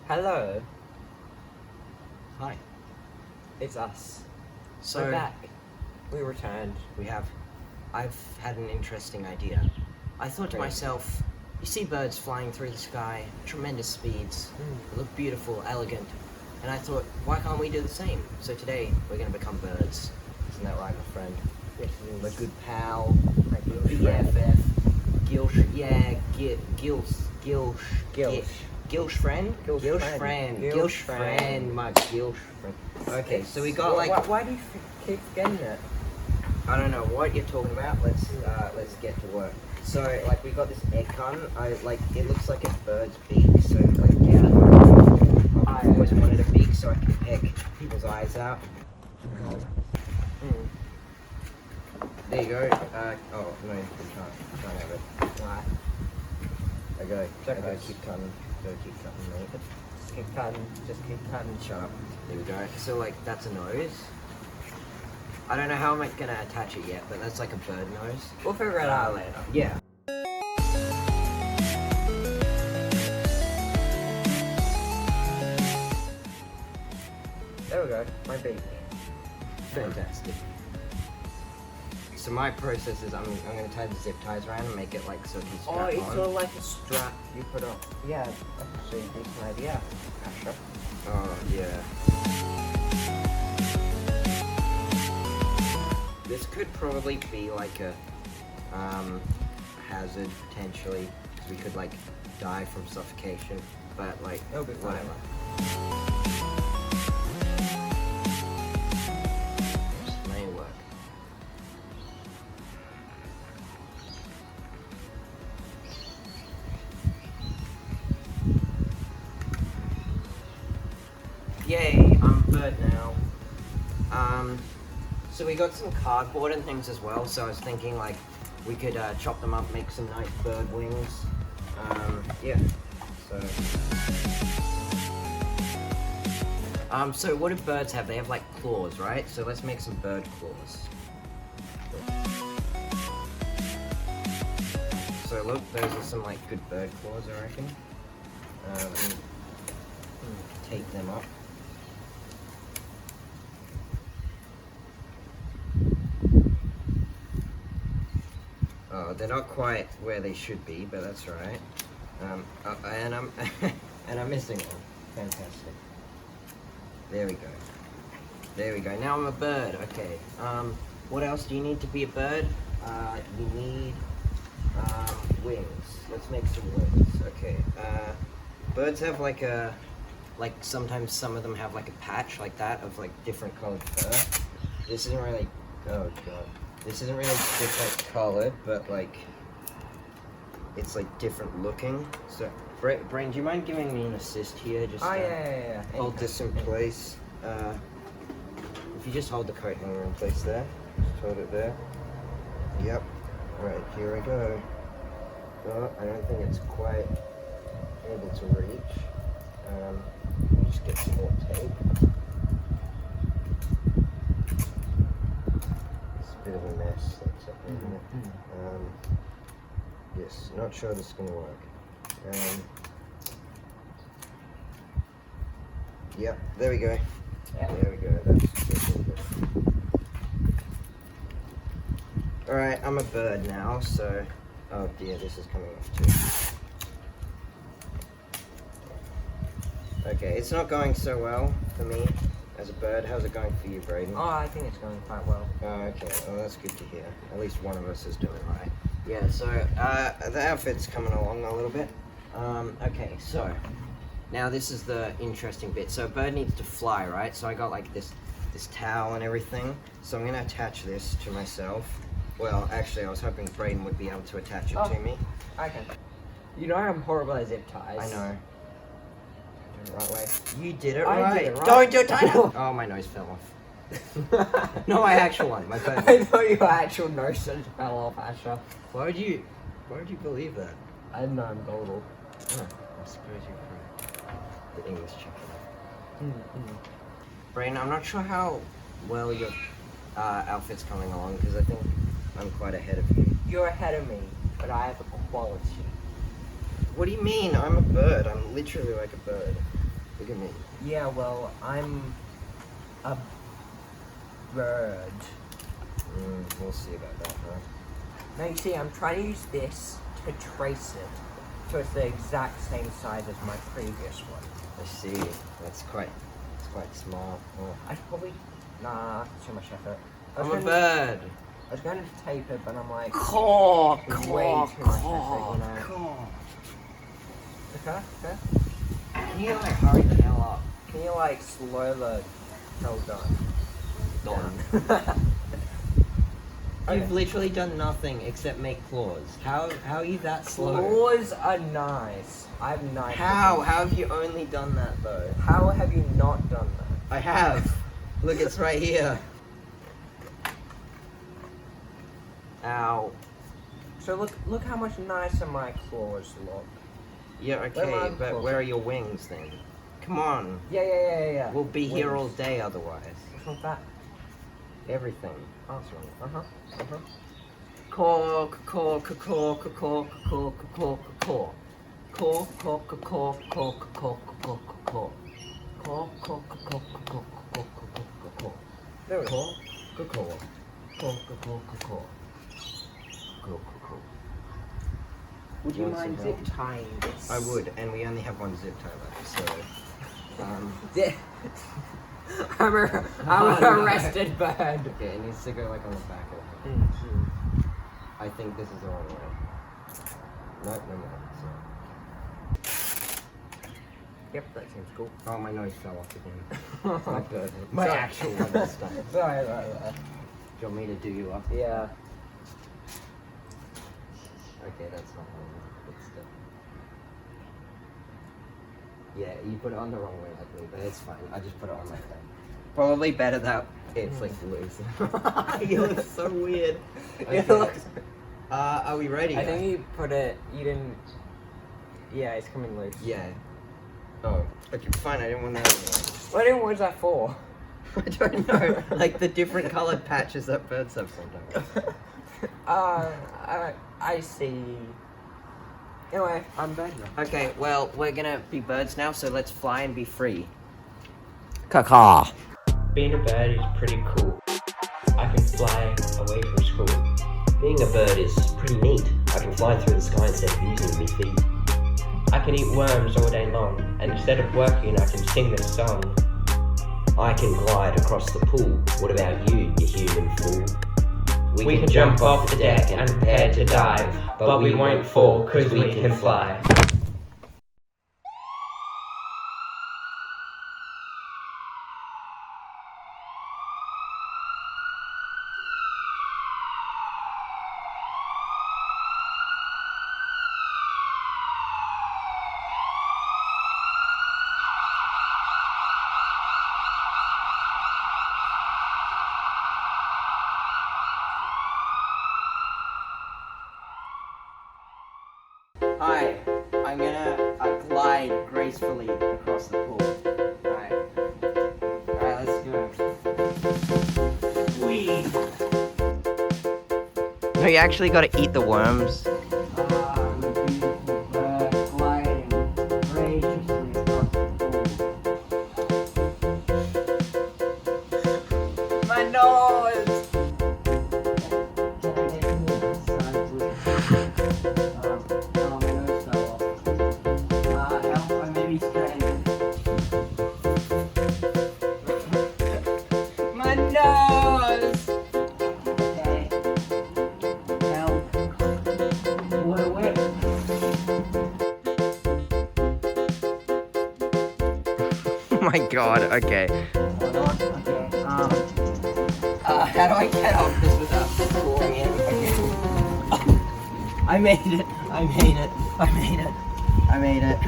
Hello, Hi. it's us. So We're back. We returned. I've had an interesting idea. I thought to Great. myself, you see birds flying through the sky, tremendous speeds, they look beautiful, elegant, and I thought, why can't we do the same? So today, we're going to become birds. Isn't that right, my friend? Yes, We're it is. good pal, My gilsh-friend. BFF, gilsh-friend, my gilsh-friend. Okay, so we got Why do you keep forgetting it? I don't know what you're talking about. Let's get to work. So like we got this egg gun. It looks like a bird's beak. So yeah, I've always wanted a beak so I can peck people's eyes out. There you go. Oh no, you can't have it. Right. Okay, Chazos. keep cutting. Go keep cutting, mate. Just keep cutting. Shut up. There we go. So like that's a nose. I don't know how I'm gonna attach it yet, but that's like a bird nose. We'll figure it out later. Yeah. There we go. My beak. Fantastic. So my process is I'm gonna tie the zip ties around and make it like so it can strap Oh, it's on. sort of like a strap you put on. Yeah, that's actually a decent idea. Ashur. Oh yeah. This could probably be like a hazard potentially, because we could like die from suffocation. But like It'll be fine. whatever. This may work. Yay, I'm a bird now. So we got some cardboard and things as well, so I was thinking like we could chop them up, make some nice bird wings. Yeah. So what do birds have? They have like claws, right? So let's make some bird claws. So look, those are some like good bird claws, I reckon. Take them up. Oh, they're not quite where they should be, but that's right. And I'm and I'm missing one. Fantastic. There we go. There we go. Now I'm a bird. Okay. What else do you need to be a bird? You need wings. Let's make some wings. Okay. Birds have like sometimes some of them have like a patch like that of like different colored fur. This isn't really. Oh god. This isn't really different colored, but like it's like different looking. So, Braeden, do you mind giving me an assist here? Just Yeah. hold this in place. If you just hold the coat hanger in place there, just hold it there. Yep. Right, here we go. Oh, I don't think it's quite able to reach. Just get some more tape. Bit of a mess that's up in there. Yes, not sure this is going to work. Yep, there we go. Yeah. There we go. That's all good. Alright, I'm a bird now, so. Oh dear, this is coming off too. Okay, it's not going so well for me as a bird. How's it going for you, Braeden? Oh, I think it's going quite well. Oh, okay. Well, that's good to hear. At least one of us is doing right. Yeah, so the outfit's coming along a little bit. Okay, so now this is the interesting bit. So a bird needs to fly, right? So I got like this towel and everything. So I'm gonna attach this to myself. Well, actually, I was hoping Braeden would be able to attach it to me. I can. You know I'm horrible at zip ties. I know. Do it the right way. You did it I right. did it right. Don't do it tighter. Oh, my nose fell off. No, my actual one. My bird. I thought your actual nose just fell off, Ashur. Why would you believe that? I know I'm gullible. Oh, I suppose you're correct. The English chicken. Braeden, I'm not sure how well your outfit's coming along, because I think I'm quite ahead of you. You're ahead of me, but I have a quality. What do you mean? I'm a bird. I'm literally like a bird. Look at me. Yeah, well, I'm a bird. We'll see about that, huh? Now you see, I'm trying to use this to trace it, so it's the exact same size as my previous one. I see. It's quite small. Oh. I should probably... Nah, too much effort. I'm a bird. I was going to tape it, but I'm like... Caw, way too much effort, you know? Okay. Can you like hurry the hell up? Can you like slow the hell down? You've literally done nothing except make claws. How are you that slow? Claws are nice. I have nice. How have you only done that though? How have you not done that? I have. Look, it's right here. Ow. So look how much nicer my claws look. Yeah, okay, but where are your wings then? Come on. Yeah. We'll be here all day otherwise. What's wrong with that? Everything. Oh, Caw. There we go. Would you mind zip tying this? I would, and we only have one zip tie left, so... I'm an arrested bird. Okay, it needs to go like on the back of it. I think this is the wrong way. No. Yep, that seems cool. Oh, my nose fell off again. My My actual one this time. Sorry. Do you want me to do you up? Yeah. Okay, that's not one. Good stuff. Yeah, you put it on the wrong way like me, but it's fine. I just put it on like that. Probably better that it's like loose. You look so weird. Okay. Are we ready? I think you didn't... Yeah, it's coming loose. Yeah. Oh, okay, fine, I didn't want that. What was that for? I don't know. Like the different colored patches that birds have sometimes. I see. Anyway, I'm bird now. Okay, well, we're gonna be birds now, so let's fly and be free. Caw. Being a bird is pretty cool. I can fly away from school. Being a bird is pretty neat. I can fly through the sky instead of using my feet. I can eat worms all day long, and instead of working, I can sing this song. I can glide across the pool. What about you, you human fool? We can jump off the deck and prepare to dive, but we won't fall because we can fly. Hi, I'm gonna glide gracefully across the pool. Alright, let's go. Whee! No, you actually gotta eat the worms. Gliding graciously across the pool. My nose! My nose! Okay. Help. What? Oh my god, okay. Hold on, okay. How do I get off this without falling in again? I made it.